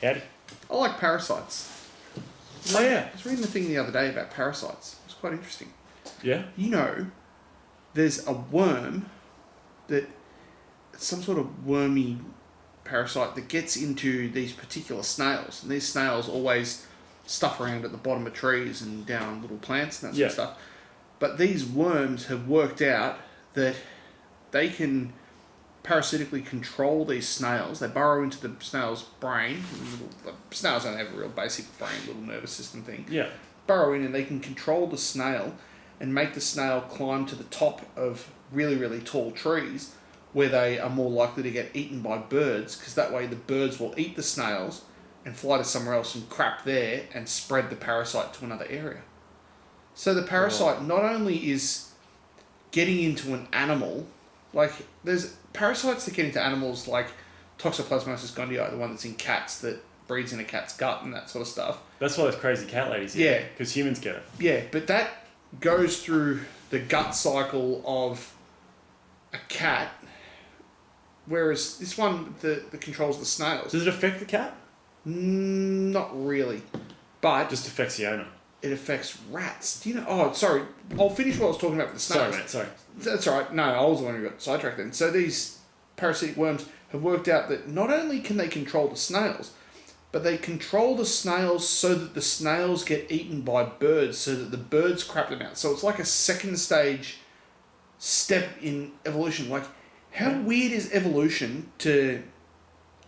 Howdy. I like Parasites. Oh, yeah. I was reading the thing the other day about parasites. It was quite interesting. Yeah? You know, there's a worm that, some sort of wormy parasite that gets into these particular snails. And these snails always stuff around at the bottom of trees and down little plants and that sort of stuff. But these worms have worked out that they can parasitically control these snails. They burrow into the snail's brain. Snails don't have a real basic brain, little nervous system thing. Yeah. Burrow in and they can control the snail and make the snail climb to the top of really, really tall trees where they are more likely to get eaten by birds, because that way the birds will eat the snails and fly to somewhere else and crap there and spread the parasite to another area. So the parasite not only is getting into an animal, like there's parasites that get into animals like Toxoplasmosis gondii, the one that's in cats that breeds in a cat's gut and that sort of stuff. That's why those crazy cat ladies Yeah. because humans get it. Yeah, but that goes through the gut cycle of a cat, whereas this one that controls the snails. Does it affect the cat? Not really, but It just affects the owner. it affects rats. Do you know? Oh, sorry. I'll finish what I was talking about with the snails. Sorry, mate. Sorry. That's all right. No, I was the one who got sidetracked then. So these parasitic worms have worked out that not only can they control the snails, but they control the snails so that the snails get eaten by birds, so that the birds crap them out. So it's like a second stage step in evolution. Like, how weird is evolution to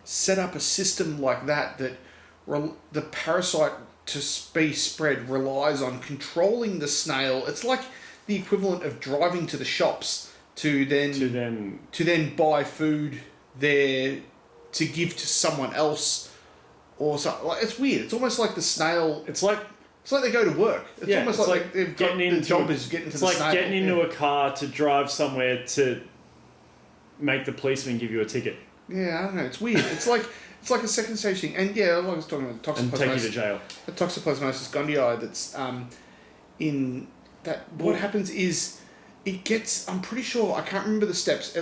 set up a system like that the parasite to be spread relies on controlling the snail? It's like the equivalent of driving to the shops to then buy food there to give to someone else or something. Like, it's weird. It's almost like the snail. It's like they go to work. It's almost like they've got the job is getting to the snail. It's like getting into a car to drive somewhere to make the policeman give you a ticket. Yeah, I don't know. It's weird. It's like a second stage thing. And yeah, like I was talking about the Toxoplasmosis. And take you to jail. The Toxoplasmosis gondii that's in that. What happens is it gets. I'm pretty sure. I can't remember the steps.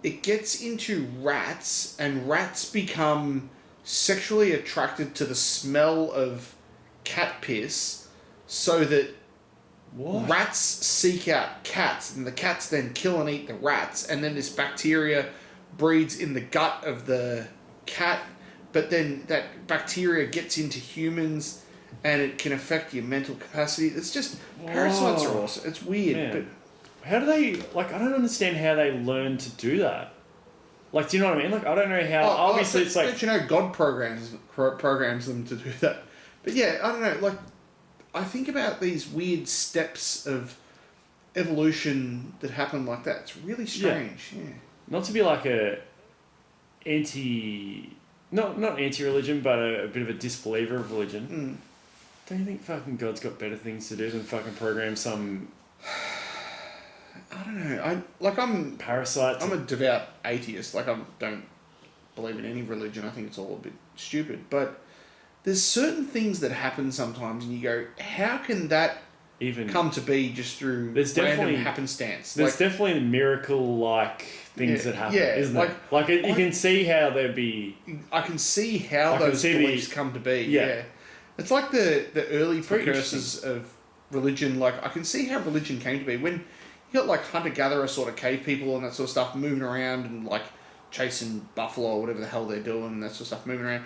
It gets into rats, and rats become sexually attracted to the smell of cat piss, so that rats seek out cats, and the cats then kill and eat the rats, and then this bacteria breeds in the gut of the cat, but then that bacteria gets into humans and it can affect your mental capacity. It's just, parasites are awesome. It's weird. Man. But how do they, I don't understand how they learn to do that. Like, do you know what I mean? Like, I don't know how, obviously it's like... Don't you know God programs them to do that? But yeah, I don't know, like, I think about these weird steps of evolution that happen like that. It's really strange, yeah. Not to be like not anti-religion, but a bit of a disbeliever of religion. Don't you think fucking God's got better things to do than fucking program some... I don't know. I'm parasite. I'm a devout atheist. Like, I don't believe in any religion. I think it's all a bit stupid. But there's certain things that happen sometimes, and you go, how can that even come to be just through random happenstance? There's definitely miracle-like things that happen, isn't there? You can see how there'd be... I can see how those beliefs come to be, yeah. It's like the early precursors of religion. Like, I can see how religion came to be. When you got, like, hunter-gatherer sort of cave people and that sort of stuff moving around and, like, chasing buffalo or whatever the hell they're doing and that sort of stuff moving around.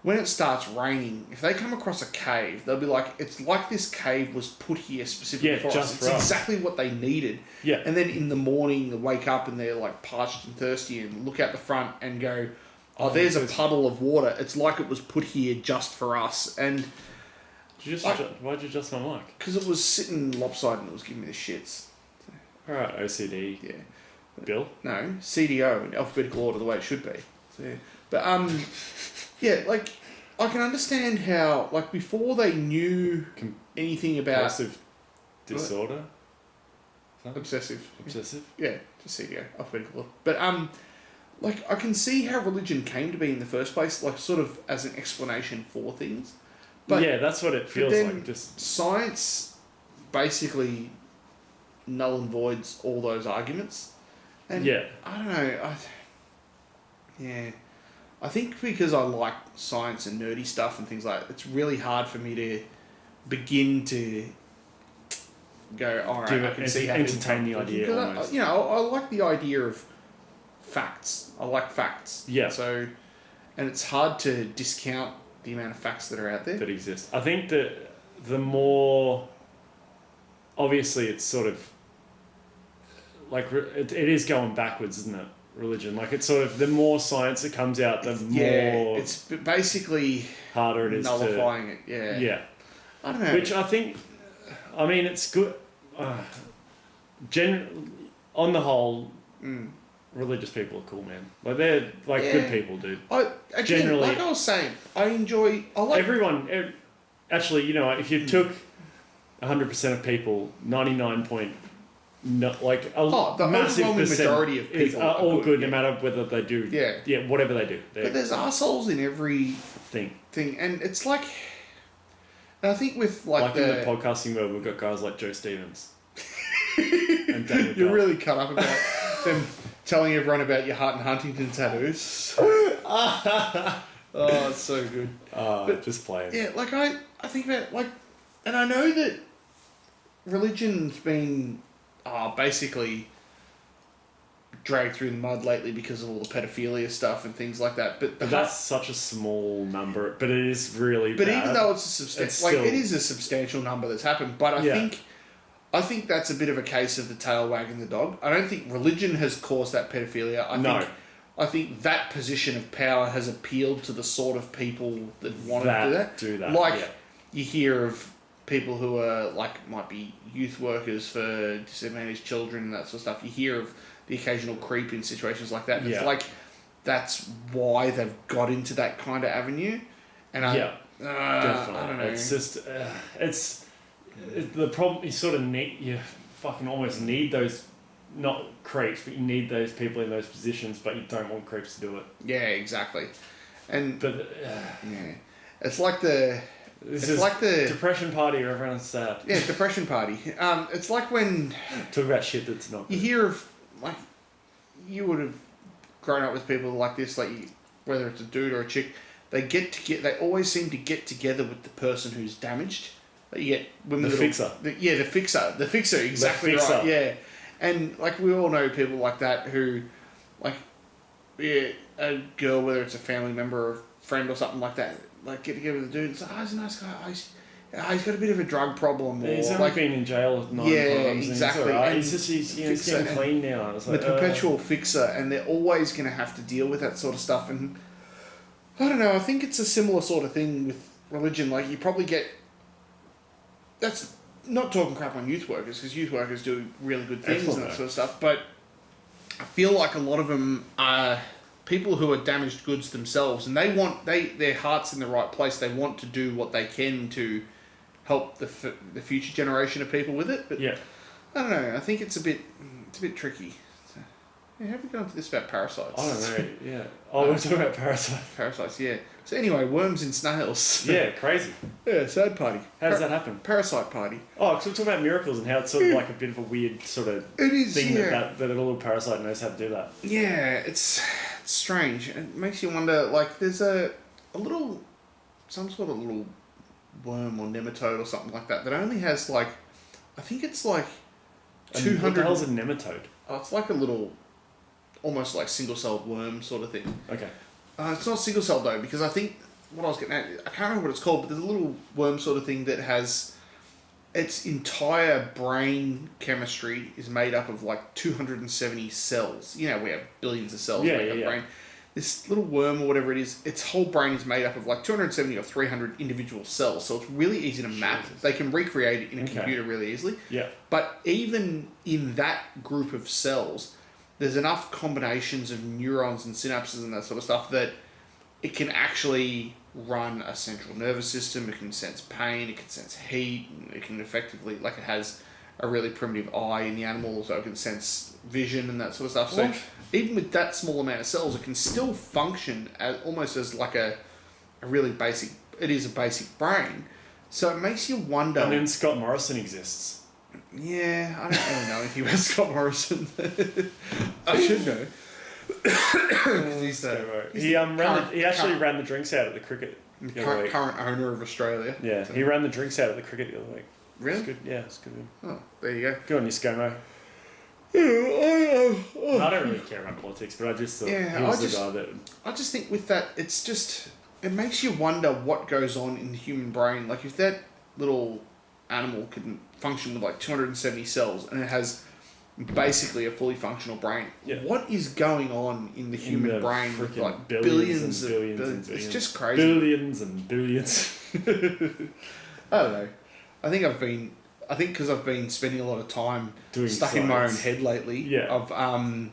When it starts raining, if they come across a cave, they'll be like, it's like this cave was put here specifically for us. It's exactly what they needed. Yeah. And then in the morning, they wake up and they're like parched and thirsty and look out the front and go, oh, there's a puddle of water. It's like it was put here just for us. And why'd you adjust my mic? Because it was sitting lopsided and it was giving me the shits. All right, OCD. Yeah. Bill? No, CDO in alphabetical order the way it should be. So, yeah. But yeah, like, I can understand how, like, before they knew anything about... Compulsive disorder? Obsessive. Yeah, just CDO, alphabetical order. But, like, I can see how religion came to be in the first place, like, sort of as an explanation for things. But yeah, that's what it feels like. Just science basically null and voids all those arguments. And I don't know. I think because I like science and nerdy stuff and things like that, it's really hard for me to begin to go, all right, I can see how entertain the idea. Because I like the idea of facts. I like facts. Yeah. So, and it's hard to discount the amount of facts that are out there that exist. I think that the more, obviously, it's sort of like it is going backwards, isn't it? Religion, like it's sort of the more science that comes out, the more it's basically harder it is nullifying it. Yeah. I don't know. Which I think, I mean, it's good. On the whole, religious people are cool, man. Like they're good people, dude. Generally, like I was saying, I like everyone. Actually, if you took 100% of people, 99 point. No, like the massive majority of people are all good, no matter whether they do. Yeah, whatever they do. But there's assholes in every thing, and it's like, and I think with in the podcasting world, we've got guys like Joe Stevens. And you're really cut up about them telling everyone about your Hart and Huntington tattoos. Oh, it's so good. But just playing. Yeah, like I think about and I know that religion's been basically dragged through the mud lately because of all the pedophilia stuff and things like that. But that's such a small number. But it is really. But bad. Even though it's a substantial, it is a substantial number that's happened. But I think that's a bit of a case of the tail wagging the dog. I don't think religion has caused that pedophilia. I think that position of power has appealed to the sort of people that want to do that. You hear of people who are might be youth workers for disadvantaged children and that sort of stuff. You hear of the occasional creep in situations like that. And it's that's why they've got into that kind of avenue. And definitely. I don't know. It's just the problem. You fucking almost need those, not creeps, but you need those people in those positions. But you don't want creeps to do it. Yeah, exactly. But yeah, it's like the. It's like the depression party where everyone's sad. Yeah, depression party. It's like when talk about shit that's not good. You hear of you would have grown up with people like this, whether it's a dude or a chick. They always seem to get together with the person who's damaged. You get women. The fixer. The fixer. Exactly right. Yeah, and we all know people like that who, a girl, whether it's a family member or a friend or something like that. Get together with a dude and say, he's a nice guy. He's got a bit of a drug problem. Or, he's only been in jail 9 times. Exactly. And he's getting clean now. It's the perpetual fixer, and they're always going to have to deal with that sort of stuff. And I don't know, I think it's a similar sort of thing with religion. You probably get... That's not talking crap on youth workers, because youth workers do really good things and that sort of stuff. But I feel like a lot of them are... people who are damaged goods themselves, and their heart's in the right place. They want to do what they can to help the future generation of people with it. But I don't know. I think it's a bit tricky. So, how are we going to this about parasites? I don't know. Yeah. We're talking about parasites. Parasites. Yeah. So anyway, worms in snails. Yeah, crazy. Yeah, sad party. How does that happen? Parasite party. Oh, because we're talking about miracles and how it's sort of like a bit of a weird sort of thing that a little parasite knows how to do that. Yeah, it's strange. It makes you wonder, there's some sort of little worm or nematode or something like that only has, I think it's 200... What the hell's a nematode? Oh, it's like a little, almost single-celled worm sort of thing. Okay. It's not single-celled, though, because I think, what I was getting at, I can't remember what it's called, but there's a little worm sort of thing that has... Its entire brain chemistry is made up of 270 cells. We have billions of cells make up the brain. This little worm or whatever it is, its whole brain is made up of 270 or 300 individual cells. So it's really easy to map. They can recreate it in a computer really easily. Yeah. But even in that group of cells, there's enough combinations of neurons and synapses and that sort of stuff that it can actually run a central nervous system. It can sense pain, it can sense heat, it can effectively, it has a really primitive eye in the animal, so it can sense vision and that sort of stuff. What? So even with that small amount of cells, it can still function almost as a really basic, it is a basic brain. So it makes you wonder... And then Scott Morrison exists. Yeah, I don't really know anything about Scott Morrison. I should know. He's the He actually ran the drinks out at the cricket the other week. current owner of Australia. Yeah, So- he ran the drinks out at the cricket the other week. Really? It's good. Yeah, it's good. Oh, there you go. Good on you, ScoMo. I don't really care about politics, but I just thought he was the guy that... I just think with that, it's just... It makes you wonder what goes on in the human brain. Like, if that little animal can function with like 270 cells and it has basically a fully functional brain, what is going on in the human brain with like billions and billions? It's just crazy. Billions and billions. I don't know. I think because I've been spending a lot of time stuck in my own head lately. I've gone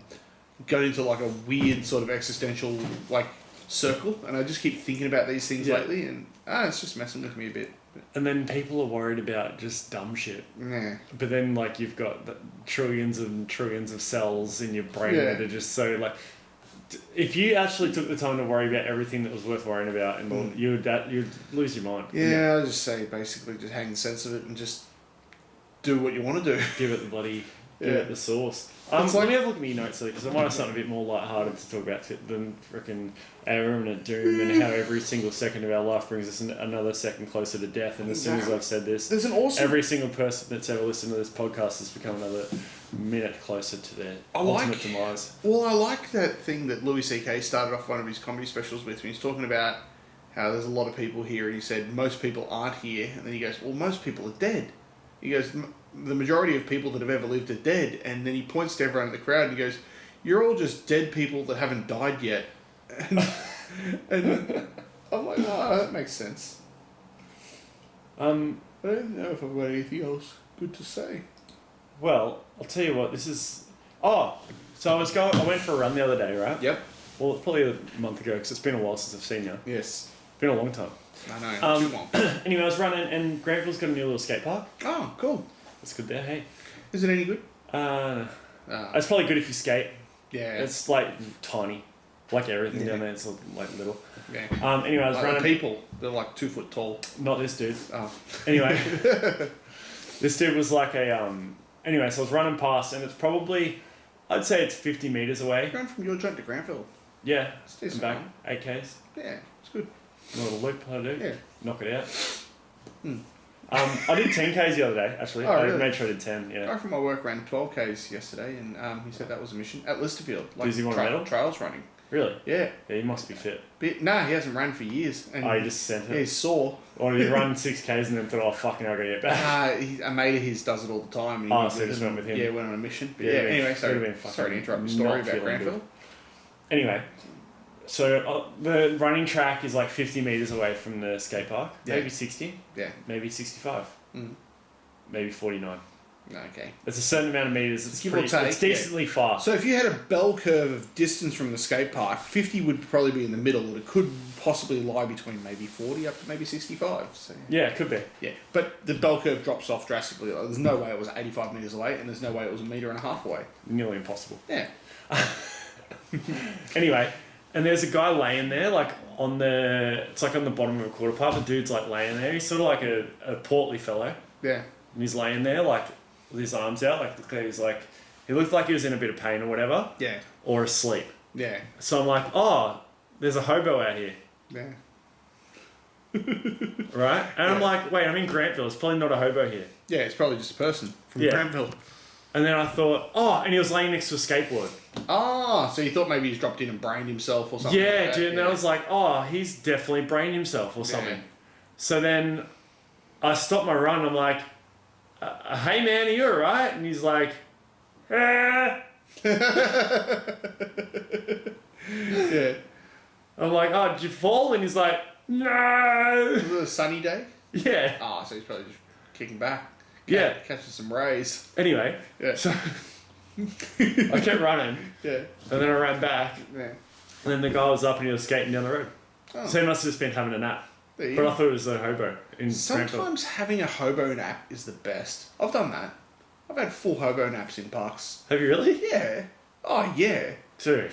into like a weird sort of existential like circle, and I just keep thinking about these things lately, and it's just messing with me a bit. And then people are worried about just dumb shit. Yeah. But then like you've got trillions and trillions of cells in your brain that are just so like. If you actually took the time to worry about everything that was worth worrying about, and you'd lose your mind. Yeah, I'll just say basically just hang the sense of it and just do what you want to do. Give it the bloody, give it the sauce. Let me have a look at my notes because I might have something a bit more lighthearted to talk about than frickin' our imminent doom and how every single second of our life brings us another second closer to death. And as soon as I've said this, there's an awesome... every single person that's ever listened to this podcast has become another minute closer to their ultimate demise. Well, I like that thing that Louis C.K. started off one of his comedy specials with when he's talking about how there's a lot of people here, and he said most people aren't here, and then he goes, well, most people are dead. He goes, the majority of people that have ever lived are dead, and then he points to everyone in the crowd and he goes, you're all just dead people that haven't died yet. And I'm like, oh, that makes sense. I don't know if I've got anything else good to say. Well, I'll tell you what, this is... Oh, so I went for a run the other day, right? Yep. Well, it's probably a month ago, because it's been a while since I've seen you. Yes. It's been a long time. I know, too long. Anyway, I was running, and Granville's got a new little skate park. Oh, cool. It's good there, hey. Is it any good? It's probably good if you skate. Yeah. It's like tiny. Like everything down there, it's like little. Yeah. Anyway, I was running... The people, they're like 2 foot tall. Not this dude. Oh. Anyway. This dude was like a... Anyway, so I was running past, and it's probably... I'd say it's 50 metres away. You're going from your joint to Granville. Yeah. It's decent. Back, 8Ks. Yeah, it's good. A little loop, I do. Yeah. Knock it out. I did 10Ks the other day, actually. Oh, really? I made sure I did 10, yeah. A guy from my work ran 12Ks yesterday, and he said that was a mission at Listerfield. Like Does he want a medal? Trials running. Really? Yeah. Yeah, he must be fit. Nah, he hasn't ran for years. And he just sent it? Yeah, he's sore. Or did he run 6Ks and then thought, oh, fucking, I gotta get back? A mate of his does it all the time. And So he just went with him? Yeah, went on a mission. But anyway, sorry to interrupt the story about Granville. Anyway, so the running track is like 50 metres away from the skate park. Yeah. Maybe 60. Yeah. Maybe 65. Maybe 49. Okay. It's a certain amount of metres. It's give or take. It's decently far. So if you had a bell curve of distance from the skate park, 50 would probably be in the middle, and it could possibly lie between maybe 40 up to maybe 65. So. Yeah, it could be. Yeah, but the bell curve drops off drastically. Like, there's no way it was 85 metres away, and there's no way it was 1.5 metres away. Nearly impossible. Yeah. Anyway, and there's a guy laying there, like it's like on the bottom of a quarter pipe. The dude's like laying there. He's sort of like a portly fellow. Yeah. And he's laying there, like, with his arms out, he looked like he was in a bit of pain or whatever. Yeah. Or asleep. Yeah. So I'm like, oh, there's a hobo out here. Yeah. Right? And I'm like, wait, I'm in Grantville. It's probably not a hobo here. Yeah, it's probably just a person from Granville. And then I thought, and he was laying next to a skateboard. Ah, so you thought maybe he's dropped in and brained himself or something. Yeah, like dude. And I was like, he's definitely brained himself or something. Yeah. So then I stopped my run. I'm like, hey man, are you alright? And he's like, Yeah. I'm like, did you fall? And he's like, no. Was it a sunny day? Yeah. So he's probably just kicking back. Catching some rays. Anyway. Yeah. So I kept running. Yeah. And then I ran back. Yeah. And then the guy was up and he was skating down the road. Oh. So he must have just been having a nap. But I thought it was a hobo in Sometimes having a hobo nap is the best. I've done that. I've had full hobo naps in parks. Have you really? Yeah. Oh, yeah. Dude.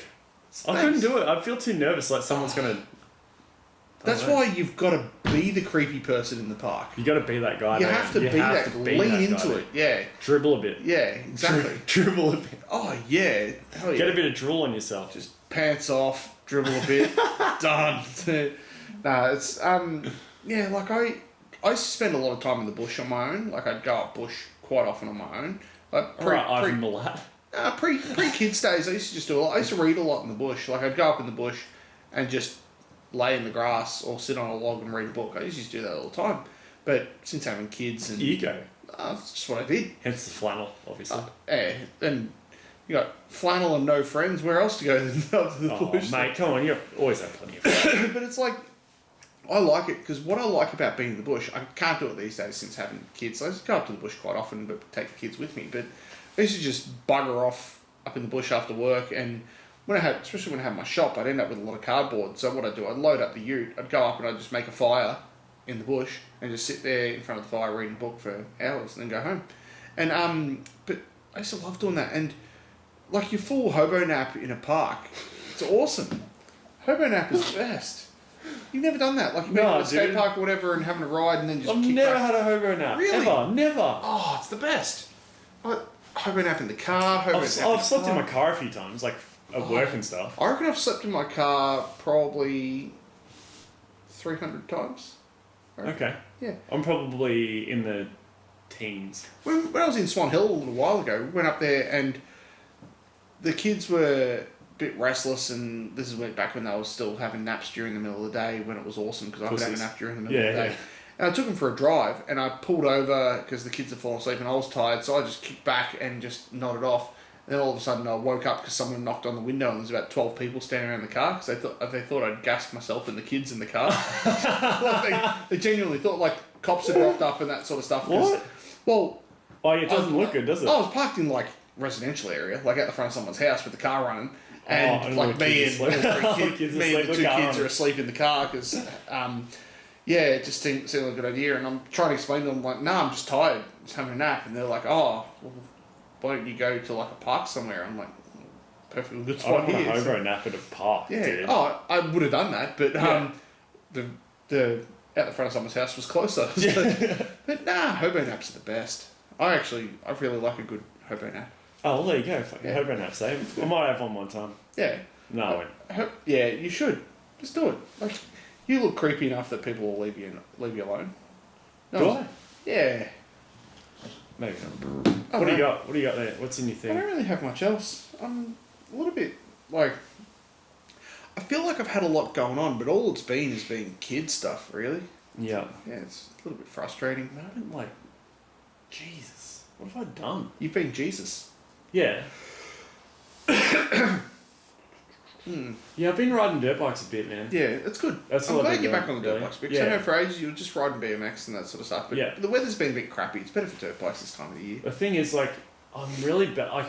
I couldn't do it. I feel too nervous like someone's going to... That's why you've got to be the creepy person in the park. You got to be that guy. You have to be that. Lean into it. Yeah. Dribble a bit. Yeah, exactly. Dribble a bit. Oh yeah. Hell yeah. Get a bit of drool on yourself. Just pants off, dribble a bit, done. Nah, it's yeah. Like I used to spend a lot of time in the bush on my own. Like I'd go up bush quite often on my own. Like Ivan Milat. pre kids days, I used to just do a lot. I used to read a lot in the bush. Like I'd go up in the bush and just lay in the grass or sit on a log and read a book. I used to do that all the time. But since having kids and ego, that's just what I did. Hence the flannel, obviously. Yeah, and you got flannel and no friends. Where else to go than up to the bush? Mate, come on, you always have plenty of friends. But it's like, I like it because what I like about being in the bush, I can't do it these days since having kids. I just go up to the bush quite often, but take the kids with me. But I used to just bugger off up in the bush after work, and especially when I had my shop, I'd end up with a lot of cardboard. So what I'd do, I'd load up the ute, I'd go up and I'd just make a fire in the bush and just sit there in front of the fire reading a book for hours and then go home. And but I used to love doing that. And like your full hobo nap in a park, it's awesome. Hobo nap is the best. You've never done that? Like you've been at a skate park or whatever and having a ride and then just I've never had a hobo nap. Really? Ever. Never. Oh, it's the best. Hobo nap in the car, I've slept in my car a few times, like at work and stuff. I reckon I've slept in my car probably 300 times. Okay. Yeah. I'm probably in the teens. When I was in Swan Hill a little while ago, we went up there and the kids were a bit restless, and this is back when they were still having naps during the middle of the day when it was awesome because I could have a nap during the middle of the day. Yeah. And I took them for a drive and I pulled over because the kids had fallen asleep and I was tired, so I just kicked back and just nodded off. And then all of a sudden I woke up because someone knocked on the window and there's about 12 people standing around the car because they thought I'd gassed myself and the kids in the car. Like they genuinely thought like cops had rocked up and that sort of stuff. What? Well... Oh, yeah, it doesn't look good, does it? I was parked in like residential area, like out the front of someone's house with the car running. And like me and the two kids are asleep in the car because... yeah, it just seemed like a good idea. And I'm trying to explain to them, like, I'm just tired. I'm just having a nap. And they're like, oh, well, why don't you go to, like, a park somewhere? I'm like, perfectly good spot here. I don't want a hobo nap at a park, yeah. dude. Oh, I would have done that. But the out the front of someone's house was closer. So, but hobo naps are the best. I really like a good hobo nap. Oh, well, there you go. Hobo naps, eh? I might have one time. Yeah. No, I won't. Yeah, you should. Just do it. Like... You look creepy enough that people will leave you alone. No, do I? Yeah. Maybe not. What do you got? What do you got there? What's in your thing? I don't really have much else. I'm a little bit like... I feel like I've had a lot going on, but all it's been has been kid stuff, really. Yeah. Yeah, it's a little bit frustrating. I don't like... Jesus. What have I done? You've been Jesus. Yeah. Yeah, I've been riding dirt bikes a bit, man. Yeah, it's good. I'm glad you're back on the dirt bikes because I know for ages you were just riding BMX and that sort of stuff. But the weather's been a bit crappy. It's better for dirt bikes this time of the year. The thing is, like, I'm really bad. I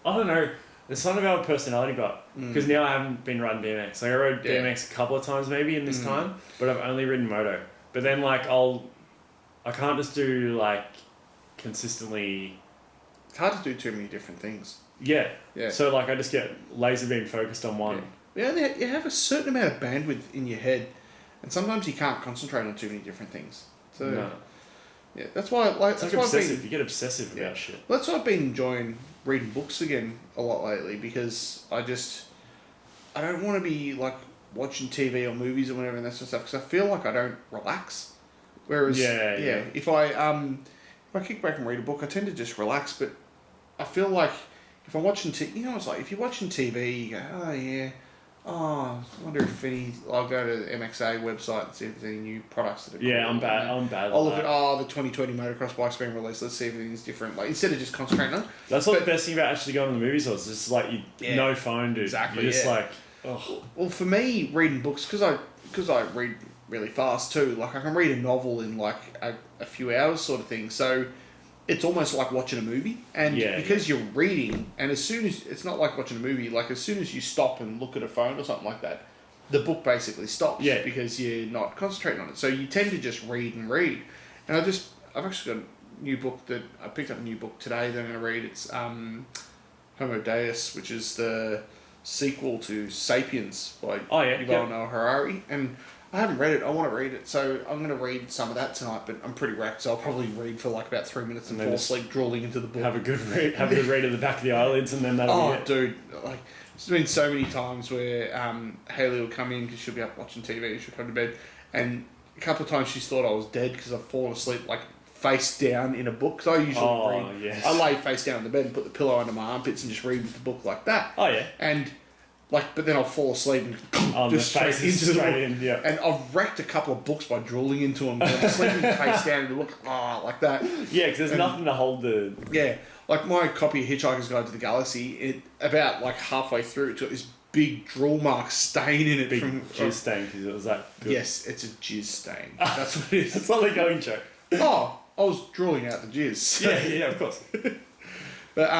don't know. There's something about my personality, but because now I haven't been riding BMX. Like I rode BMX a couple of times maybe in this time, but I've only ridden moto. But then like I can't just do like consistently. It's hard to do too many different things. Yeah. So like I just get laser beam focused on one. Yeah, you have a certain amount of bandwidth in your head, and sometimes you can't concentrate on too many different things. So yeah, that's why it's like obsessive. You get obsessive about shit. Well, that's why I've been enjoying reading books again a lot lately because I don't want to be like watching TV or movies or whatever and that sort of stuff because I feel like I don't relax. Whereas if I kick back and read a book, I tend to just relax. But I feel like if I'm watching it's like if you're watching TV, you go, I wonder if I'll go to the MXA website and see if there's any new products that are cool. I'm bad. I'll look at the 2020 motocross bike's been released. Let's see if anything's different. Like instead of just concentrating on it. That's what the best thing about actually going to the movies was. It's just like no phone, dude. Exactly. You're just like, oh. Well, for me, reading books because I read really fast too. Like I can read a novel in like a few hours, sort of thing. So. It's almost like watching a movie, and because you're reading, and as soon as it's not like watching a movie, like as soon as you stop and look at a phone or something like that, the book basically stops because you're not concentrating on it. So you tend to just read and read. And I've actually got a new book that I picked up a new book today that I'm going to read. It's Homo Deus, which is the sequel to Sapiens by Yuval Noah Harari, and I haven't read it. I want to read it, so I'm going to read some of that tonight. But I'm pretty wrecked, so I'll probably read for like about 3 minutes and And fall then asleep drooling into the book. Have a good read. Have a good read at the back of the eyelids, and then that'll be it. Dude, like there's been so many times where Haley will come in because she'll be up watching TV. She'll come to bed, and a couple of times she's thought I was dead because I've fallen asleep like face down in a book. Because I usually read. Yes. I lay face down in the bed and put the pillow under my armpits and just read the book like that. Oh yeah. And but then I'll fall asleep and just straight into the book. Yeah. And I've wrecked a couple of books by drooling into them. I'm sleeping face down in the book, like that. Yeah, because there's nothing to hold the. Yeah, like my copy of Hitchhiker's Guide to the Galaxy. About like halfway through, it's got this big drool mark stain in it. Big jizz stain because it was that good. Yes, it's a jizz stain. That's what it is. It's not the going joke. I was drooling out the jizz. So. Yeah, of course. But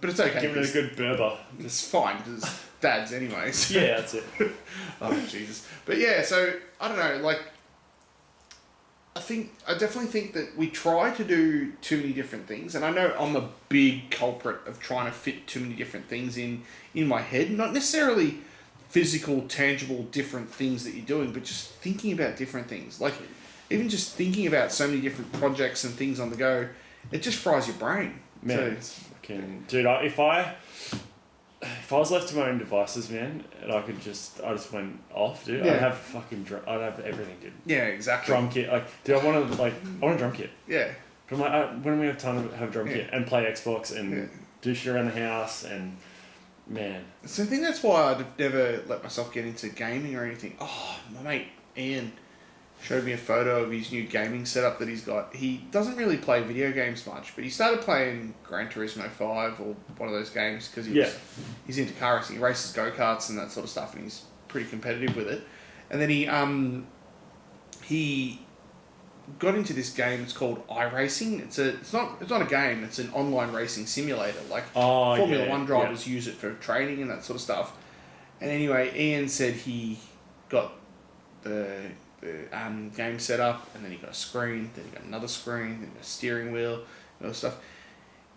it's okay. Give it a good berber. It's fine because dad's anyways. Yeah, that's it. Oh Jesus! But yeah, so I don't know. Like, I definitely think that we try to do too many different things, and I know I'm a big culprit of trying to fit too many different things in my head. Not necessarily physical, tangible, different things that you're doing, but just thinking about different things. Like, even just thinking about so many different projects and things on the go, it just fries your brain. Man, it's fucking dude. If I was left to my own devices, man, and I just went off, dude. Yeah. I'd have everything, dude. Yeah, exactly. Drum kit, dude. I want a drum kit. Yeah. But I'm like, when we have time to have a drum kit and play Xbox and Yeah. do shit around the house and man. So I think that's why I'd never let myself get into gaming or anything. Oh, my mate Ian showed me a photo of his new gaming setup that he's got. He doesn't really play video games much, but he started playing Gran Turismo 5 or one of those games because he's into car racing. He races go-karts and that sort of stuff, and he's pretty competitive with it. And then he got into this game. It's called iRacing. It's not a game. It's an online racing simulator. Like Formula One drivers use it for training and that sort of stuff. And anyway, Ian said he got the game set up, and then he got a screen, then he got another screen, then a steering wheel, and all this stuff.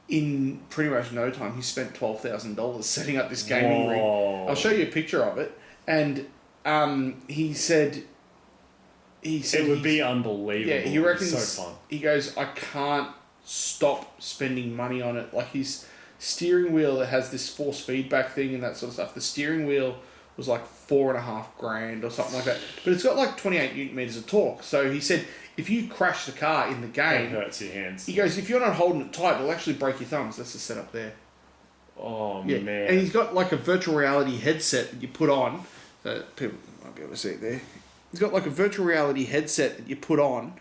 In pretty much no time, he spent $12,000 setting up this gaming rig. I'll show you a picture of it. And he said it would be unbelievable. Yeah, he reckons. So fun. He goes, I can't stop spending money on it. Like his steering wheel, it has this force feedback thing and that sort of stuff. The steering wheel was like $4,500 or something like that. But it's got like 28 Newton meters of torque. So he said, if you crash the car in the game, it hurts your hands. He goes, if you're not holding it tight, it'll actually break your thumbs. That's the setup there. Oh yeah. man! And he's got like a virtual reality headset that you put on. People might be able to see it there. He's got like a virtual reality headset that you put on,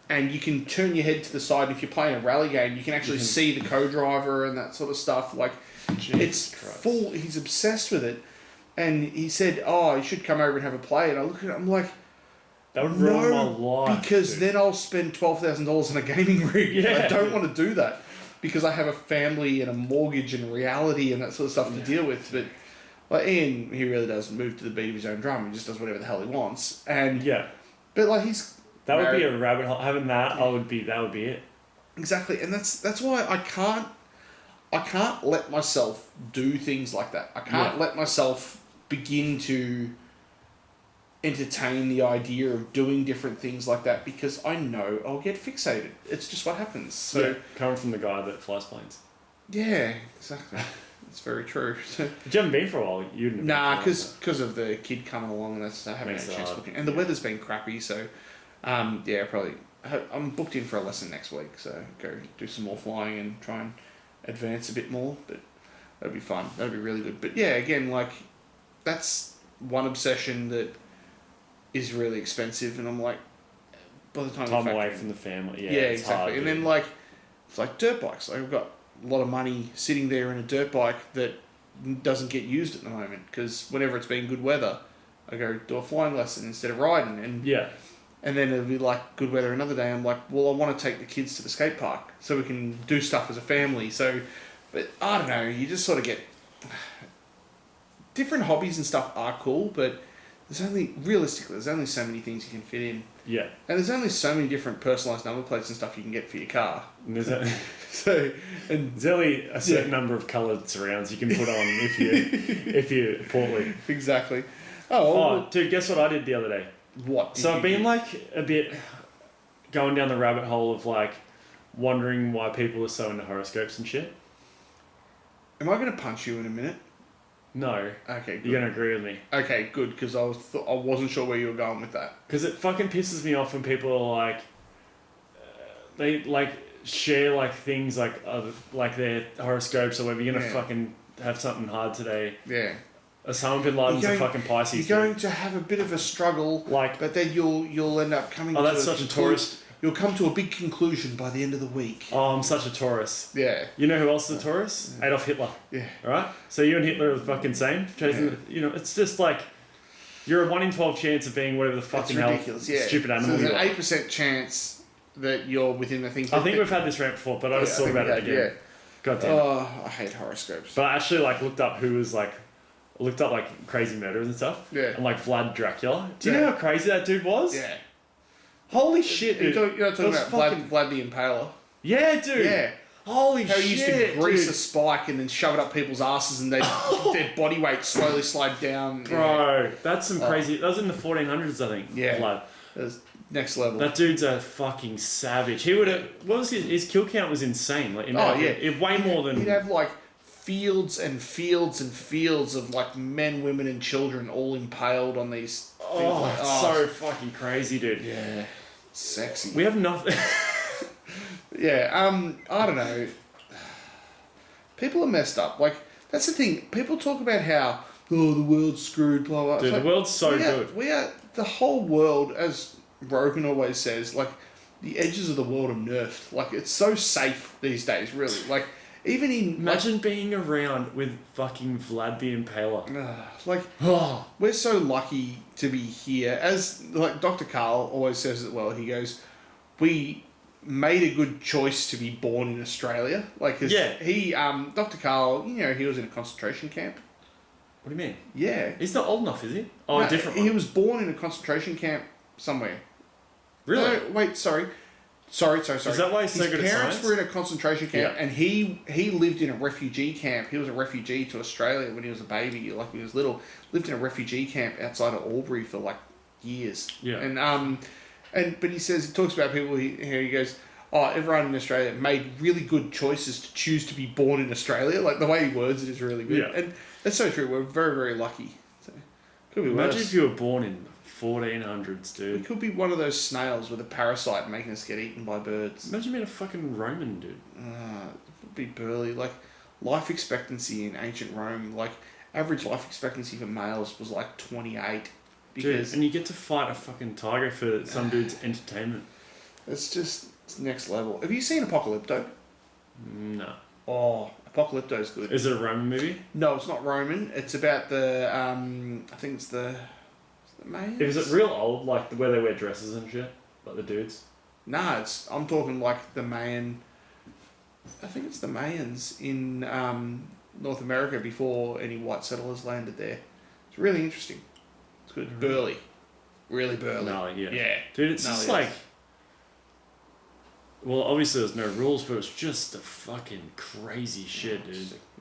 and you can turn your head to the side. And if you're playing a rally game, you can actually see the co-driver and that sort of stuff. Like, it's full. He's obsessed with it. And he said, "Oh, you should come over and have a play." And I look at it, I'm like, that would ruin my life. Because then I'll spend $12,000 on a gaming rig. Yeah. I don't want to do that because I have a family and a mortgage and reality and that sort of stuff to deal with. But like Ian, he really does move to the beat of his own drum. He just does whatever the hell he wants. And but like that would be a rabbit hole. Having that, that would be it. Exactly, and that's why I can't let myself do things like that. I can't let myself begin to entertain the idea of doing different things like that because I know I'll get fixated. It's just what happens. So coming from the guy that flies planes. Yeah, exactly. It's very true. But you haven't been for a while. Because of the kid coming along and that's I haven't had a chance looking. And the weather's been crappy, so probably I'm booked in for a lesson next week, so go do some more flying and try and advance a bit more. But that'll be fun. That'll be really good. But yeah, again, like that's one obsession that is really expensive, and I'm like, by the time away from the family, exactly. Hard, and then like, it's like dirt bikes. Like I've got a lot of money sitting there in a dirt bike that doesn't get used at the moment because whenever it's been good weather, I go do a flying lesson instead of riding, and and then it'll be like good weather another day. I'm like, well, I want to take the kids to the skate park so we can do stuff as a family. So, but I don't know. You just sort of get different hobbies and stuff are cool, but there's only so many things you can fit in. Yeah. And there's only so many different personalised number plates and stuff you can get for your car. And there's there's only a certain number of coloured surrounds you can put on if you're portly. Exactly. Oh, dude, guess what I did the other day? What? So I've been like a bit going down the rabbit hole of like wondering why people are so into horoscopes and shit. Am I going to punch you in a minute? No. Okay, good. You're going to agree with me. Okay, good, because I wasn't sure where you were going with that. Because it fucking pisses me off when people are like, they like share like things like their horoscopes or whatever. You're going to fucking have something hard today. Yeah. Osama bin Laden's a fucking Pisces. You're going to have a bit of a struggle, but then you'll end up coming. Oh, that's such a Taurus. You'll come to a big conclusion by the end of the week. Oh, I'm such a Taurus. Yeah. You know who else is a Taurus? Yeah. Adolf Hitler. Yeah. Alright? So you and Hitler are the fucking same. You know, it's just like, you're a 1 in 12 chance of being whatever the fucking hell stupid animal so you there's are. an 8% chance that you're within the thing. I think we've had this rant before, but I just thought about it again. Yeah. God damn it. Oh, I hate horoscopes. But I actually like looked up crazy murderers and stuff. Yeah. And like Vlad Dracula. Do you know how crazy that dude was? Yeah. Holy shit, dude. You're not talking about Vlad the Impaler. Yeah, dude. Yeah. Holy How shit, he used to grease dude. a spike and then shove it up people's asses and their body weight slowly slide down. Bro, that's some crazy... That was in the 1400s, I think. Yeah. Vlad. That was next level. That dude's a fucking savage. He would have... What was his kill count was insane. Like, way more than... He'd have like fields and fields and fields of like men, women and children all impaled on these things. So fucking crazy, dude. Yeah. Sexy. We have nothing... Yeah, I don't know. People are messed up. Like, that's the thing. People talk about how, the world's screwed, blah, blah. Dude, the world's so good. We are, the whole world, as Rogan always says, like, the edges of the world are nerfed. Like, it's so safe these days, really. Like, even in... Imagine being around with fucking Vlad the Impaler. We're so lucky to be here. As, like, Dr. Carl always says it well, he goes, we made a good choice to be born in Australia. Like, he, Dr. Carl, he was in a concentration camp. What do you mean? Yeah. He's not old enough, is he? Oh, no, a different one. He was born in a concentration camp somewhere. Really? No, wait, sorry. Sorry. Is that why he's so good at science? His parents were in a concentration camp, and he lived in a refugee camp. He was a refugee to Australia when he was a baby, like when he was little. Lived in a refugee camp outside of Albury for like years. Yeah. But he talks about people. He goes, everyone in Australia made really good choices to choose to be born in Australia. Like the way he words it is really good, and that's so true. We're very, very lucky. So, could be Imagine worse. if you were born in 1400s, dude. We could be one of those snails with a parasite making us get eaten by birds. Imagine being a fucking Roman, dude. It would be burly. Like, life expectancy in ancient Rome, like, average life expectancy for males was like 28. Because dude, and you get to fight a fucking tiger for some dude's entertainment. It's next level. Have you seen Apocalypto? No. Oh, Apocalypto's good. Is it a Roman movie? No, it's not Roman. It's about the, I think it's the Mayans? Is it real old, like where they wear dresses and shit? Like the dudes? Nah, I'm talking like the Mayan, I think it's the Mayans in North America before any white settlers landed there. It's really interesting. It's good. Burly. Really burly. Gnarly, yeah. Yeah. Dude, it's just like... Well, obviously there's no rules, but it's just a fucking crazy shit, dude.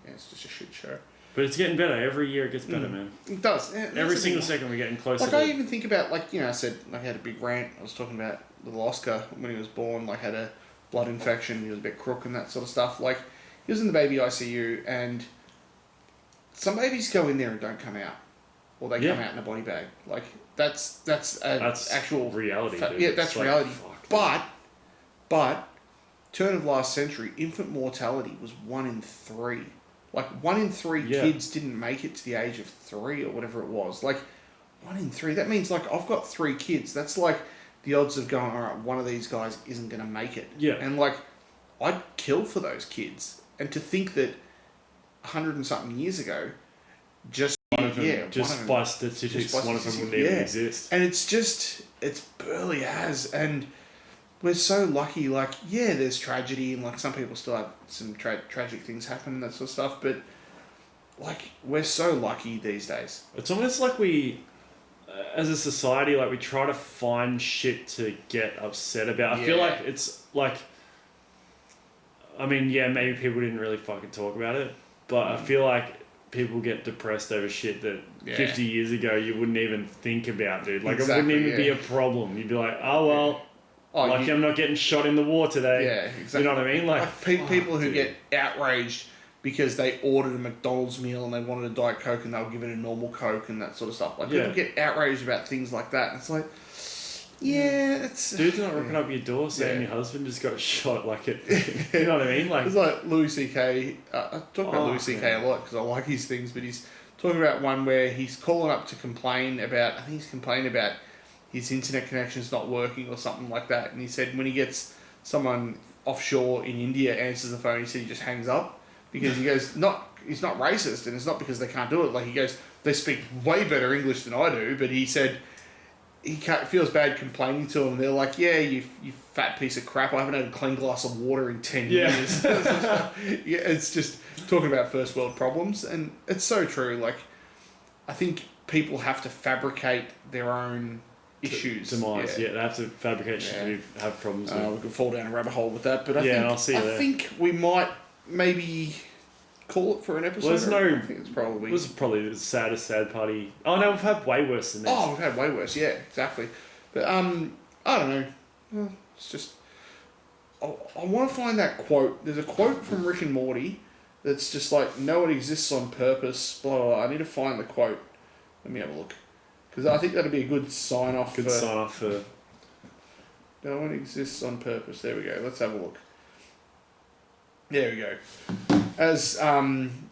It's just a shit show. But it's getting better. Every year it gets better, man. It does. Yeah, every single second we're getting closer. Like, I even think about, like, I said, I had a big rant. I was talking about little Oscar when he was born, like, had a blood infection. He was a bit crook and that sort of stuff. Like, he was in the baby ICU, and some babies go in there and don't come out. Or they come out in a body bag. Like, that's actual reality, dude. Yeah, that's reality. But, turn of last century, infant mortality was 1 in 3. Like, 1 in 3 kids didn't make it to the age of 3 or whatever it was. Like, 1 in 3. That means, like, I've got 3 kids. That's like the odds of going, all right, one of these guys isn't going to make it. Yeah. And, like, I'd kill for those kids. And to think that 100 and something years ago, just by statistics, one of them wouldn't even exist. And it's burly as, and we're so lucky. Like, there's tragedy, and like some people still have some tragic things happen and that sort of stuff, but like, we're so lucky these days. It's almost like we, as a society, like we try to find shit to get upset about. I feel like it's like, I mean, maybe people didn't really fucking talk about it, but I feel like people get depressed over shit that Yeah. 50 years ago you wouldn't even think about, dude. Like, Exactly, it wouldn't even be yeah. a problem. You'd be like, oh, well, Oh, lucky I'm not getting shot in the war today. Yeah, exactly. You know what I mean? Like, people who dude. get outraged because they ordered a McDonald's meal and they wanted a Diet Coke and they'll give it a normal Coke and that sort of stuff. Like, people get outraged about things like that. And it's like, yeah, it's... Dude's not rocking up your door saying your husband just got shot. Like, it. You know what I mean? Like, it's like Louis C.K. I talk about Louis C.K. a lot because I like his things, but he's talking about one where he's calling up to complain about... I think he's complaining about his internet connection's not working or something like that. And he said when he gets someone offshore in India answers the phone, he said he just hangs up because he goes, he's not racist and it's not because they can't do it. Like, he goes, they speak way better English than I do, but he said he feels bad complaining to them. They're like, yeah, you fat piece of crap. I haven't had a clean glass of water in 10 years. Yeah, it's just talking about first world problems. And it's so true. Like, I think people have to fabricate their own issues. Demise, yeah. They have to fabricate shit to have problems with. We could fall down a rabbit hole with that, but I think we might maybe call it for an episode. Well, I think it's probably... It was probably the saddest sad party. Oh no, we've had way worse than this. Oh, we've had way worse, yeah, exactly. But I don't know. Well, it's just... I want to find that quote. There's a quote from Rick and Morty that's just like, no one exists on purpose, blah, blah, blah. I need to find the quote. Let me have a look. Because I think that'd be a good sign-off for... No one exists on purpose. There we go. Let's have a look. There we go. As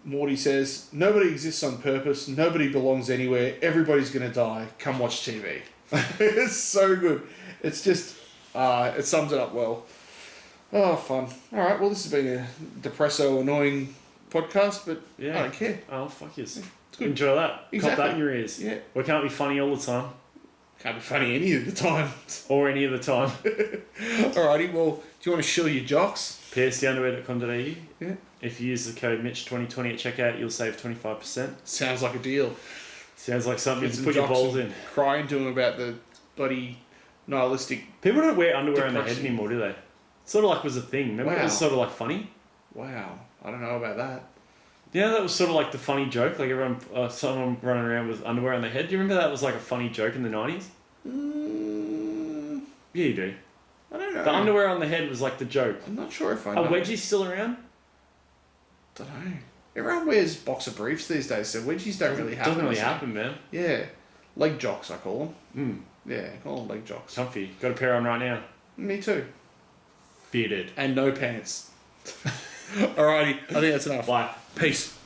Morty says, nobody exists on purpose. Nobody belongs anywhere. Everybody's going to die. Come watch TV. It's so good. It's just... it sums it up well. Oh, fun. All right. Well, this has been a depresso, annoying podcast, but I don't care. Oh, fuck yes. It's good. Enjoy that. Exactly. Cop that in your ears. Yeah. We can't be funny all the time. Can't be funny any of the time. Or any of the time. Alrighty, well, do you want to shill your jocks? pstunderwear.com.au. Yeah. If you use the code Mitch2020 at checkout, you'll save 25%. Sounds like a deal. Sounds like something Get to some put your jocks balls and in. Crying to him about the bloody nihilistic... People don't wear underwear on their head depressing. anymore, do they? Sort of like was a thing. Remember it was Wow. sort of like funny? Wow, I don't know about that. Yeah, that was sort of like the funny joke. Like everyone, someone running around with underwear on their head. Do you remember that was like a funny joke in the 90s? Yeah, you do. I don't know. The underwear on the head was like the joke. I'm not sure if I know. Are wedgies still around? Don't know. Everyone wears boxer briefs these days, so wedgies don't really happen. Doesn't really happen, man. Yeah. Leg jocks, I call them. Mm. Yeah, I call them leg jocks. Comfy. Got a pair on right now. Me too. Fitted. And no pants. Alrighty, I think that's enough. Bye. Peace.